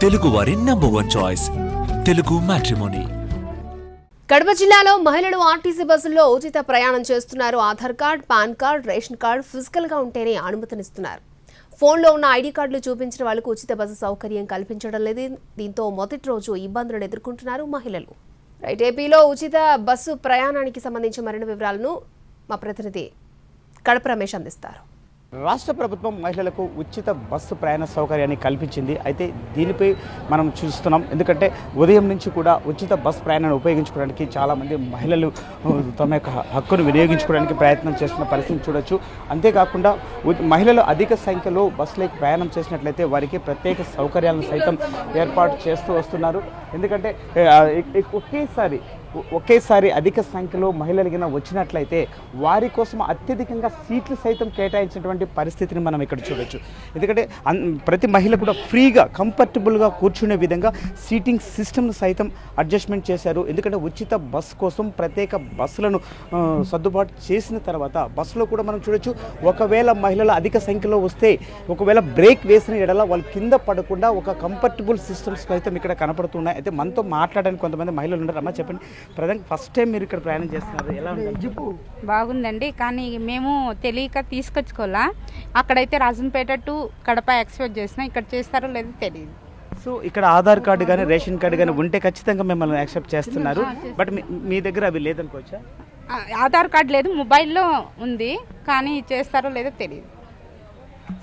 తెలుగు వారి number 1 choice Telugu matrimony. Kadapa జిల్లాలో మహిళలు ఆర్టీసీ బస్సుల్లో ఉచిత ప్రయాణం చేస్తున్నారు. Aadhaar card, pan card, ration card physical గా ఉంటేనే అనుమతినిస్తున్నారు. ఫోన్లో ఉన్న ఐడి కార్డులు చూపించిన వాళ్లకు ఉచిత బస్సు సౌకర్యం కల్పించడం లేదు. దీంతో మొదటి రోజు ఇబ్బందులను ఎదుర్కొంటున్నారు మహిళలు. ఏపీలో ఉచిత బస్సు ప్రయాణానికి సంబంధించి మరిన్ని వివరాలను మా ప్రతినిధి కడప రమేష్ అందిస్తారు. రాష్ట్ర ప్రభుత్వం మహిళలకు ఉచిత బస్సు ప్రయాణ సౌకర్యాన్ని కల్పించింది. అయితే దీనిపై మనం చూస్తున్నాం. ఎందుకంటే ఉదయం నుంచి కూడా ఉచిత బస్సు ప్రయాణాన్ని ఉపయోగించుకోవడానికి చాలామంది మహిళలు తమ యొక్క హక్కును వినియోగించుకోవడానికి ప్రయత్నం చేస్తున్న పరిస్థితిని చూడొచ్చు. అంతేకాకుండా మహిళలు అధిక సంఖ్యలో బస్సులకు ప్రయాణం చేసినట్లయితే వారికి ప్రత్యేక సౌకర్యాలను సైతం ఏర్పాటు చేస్తూ వస్తున్నారు. ఎందుకంటే ఒకేసారి అధిక సంఖ్యలో మహిళలు వచ్చినట్లయితే వారి కోసం అత్యధికంగా సీట్లు సైతం కేటాయించినటువంటి పరిస్థితిని మనం ఇక్కడ చూడొచ్చు. ఎందుకంటే ప్రతి మహిళ కూడా ఫ్రీగా కంఫర్టబుల్గా కూర్చునే విధంగా సీటింగ్ సిస్టమ్ను సైతం అడ్జస్ట్మెంట్ చేశారు. ఎందుకంటే ఉచిత బస్సు కోసం ప్రత్యేక బస్సులను సర్దుబాటు చేసిన తర్వాత బస్సులో కూడా మనం చూడొచ్చు. ఒకవేళ మహిళలు అధిక సంఖ్యలో వస్తే ఒకవేళ బ్రేక్ వేసిన ఎడల వాళ్ళు కింద పడకుండా ఒక కంఫర్టబుల్ సిస్టమ్స్ సైతం ఇక్కడ కనపడుతున్నాయి. అయితే మనతో మాట్లాడడానికి కొంతమంది మహిళలు ఉన్నారు. అమ్మ చెప్పండి, ప్రధాన ఫస్ట్ టైం మీరు ఇక్కడ ప్రయాణం చేస్తున్నారు, ఎలా ఉంది? బాగుందండి, కానీ మేము తెలియక తీసుకొచ్చుకోవాలా. అక్కడైతే రాజంపేట టు కడప ఎక్స్పెక్ట్ చేసినా, ఇక్కడ చేస్తారో లేదో తెలియదు. సో ఇక్కడ ఆధార్ కార్డు కానీ రేషన్ కార్డు కానీ ఉంటే ఖచ్చితంగా మిమ్మల్ని యాక్సెప్ట్ చేస్తున్నారు. బట్ మీ దగ్గర అవి లేదనుకోవచ్చా? ఆధార్ కార్డు లేదు, మొబైల్లో ఉంది, కానీ చేస్తారో లేదో తెలియదు.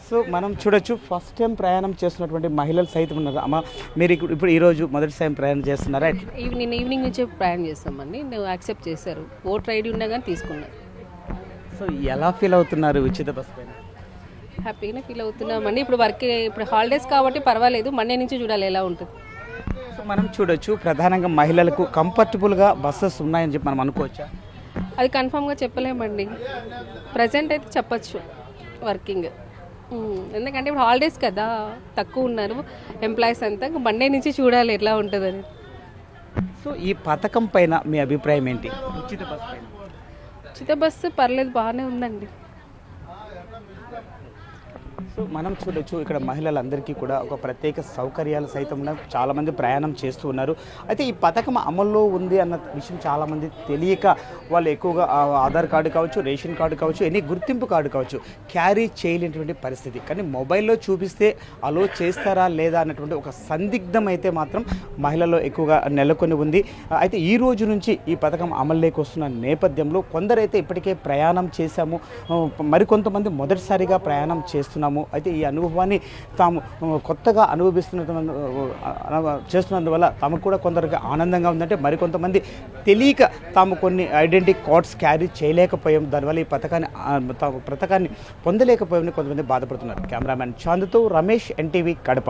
సో మనం చూడొచ్చు, ఫస్ట్ టైం ప్రయాణం చేస్తున్నటువంటి మహిళలు సైతం ఉన్నారు. అమ్మ, మీరు ఇప్పుడు ఈరోజు మొదటిసారి ప్రయాణం చేస్తున్నారా? ఈవినింగ్ నుంచే ప్రయాణం చేస్తామండి. నువ్వు యాక్సెప్ట్ చేశారు, ఓటర్ ఐడి ఉన్నా కానీ తీసుకున్నారు. సో ఎలా ఫీల్ అవుతున్నారు ఉచిత బస్ పైన? హ్యాపీగానే ఫీల్ అవుతున్నామండి. ఇప్పుడు హాలిడేస్ కాబట్టి పర్వాలేదు, మండే నుంచి చూడాలి ఎలా ఉంటుంది. సో మనం చూడొచ్చు, ప్రధానంగా మహిళలకు కంఫర్టబుల్గా బస్సెస్ ఉన్నాయని చెప్పి మనం అనుకోవచ్చా? అది కన్ఫామ్గా చెప్పలేమండి. ప్రజెంట్ అయితే చెప్పచ్చు వర్కింగ్, ఎందుకంటే ఇప్పుడు హాలిడేస్ కదా, తక్కువ ఉన్నారు ఎంప్లాయీస్ అంతా. మండే నుంచి చూడాలి ఎట్లా ఉంటుందని. సో ఈ పథకం పైన మీ అభిప్రాయం ఏంటి? ఉచిత బస్సు పైన ఉచిత బస్సు పర్లేదు, బాగానే ఉందండి. సో మనం చూడొచ్చు, ఇక్కడ మహిళలందరికీ కూడా ఒక ప్రత్యేక సౌకర్యాలు సైతం ఉన్నాయి. చాలామంది ప్రయాణం చేస్తూ ఉన్నారు. అయితే ఈ పథకం అమల్లో ఉంది అన్న విషయం చాలామంది తెలియక వాళ్ళు ఎక్కువగా ఆధార్ కార్డు కావచ్చు, రేషన్ కార్డు కావచ్చు, ఎనీ గుర్తింపు కార్డు కావచ్చు క్యారీ చేయలేనటువంటి పరిస్థితి. కానీ మొబైల్లో చూపిస్తే అలో చేస్తారా లేదా అన్నటువంటి ఒక సందిగ్ధం అయితే మాత్రం మహిళల్లో ఎక్కువగా నెలకొని ఉంది. అయితే ఈ రోజు నుంచి ఈ పథకం అమల్లోకి వస్తున్న నేపథ్యంలో కొందరైతే ఇప్పటికే ప్రయాణం చేశాము, మరికొంతమంది మొదటిసారిగా ప్రయాణం చేస్తున్నాము. అయితే ఈ అనుభవాన్ని తాము కొత్తగా చేస్తున్నందువల్ల తమకు కూడా కొందరికి ఆనందంగా ఉందంటే, మరికొంతమంది తెలియక తాము కొన్ని ఐడెంటిటీ కార్డ్స్ క్యారీ చేయలేకపోయాం, దానివల్ల ఈ పథకాన్ని పొందలేకపోయామని కొంతమంది బాధపడుతున్నారు. కెమెరామ్యాన్ చాందుతో రమేష్, NTV, కడప.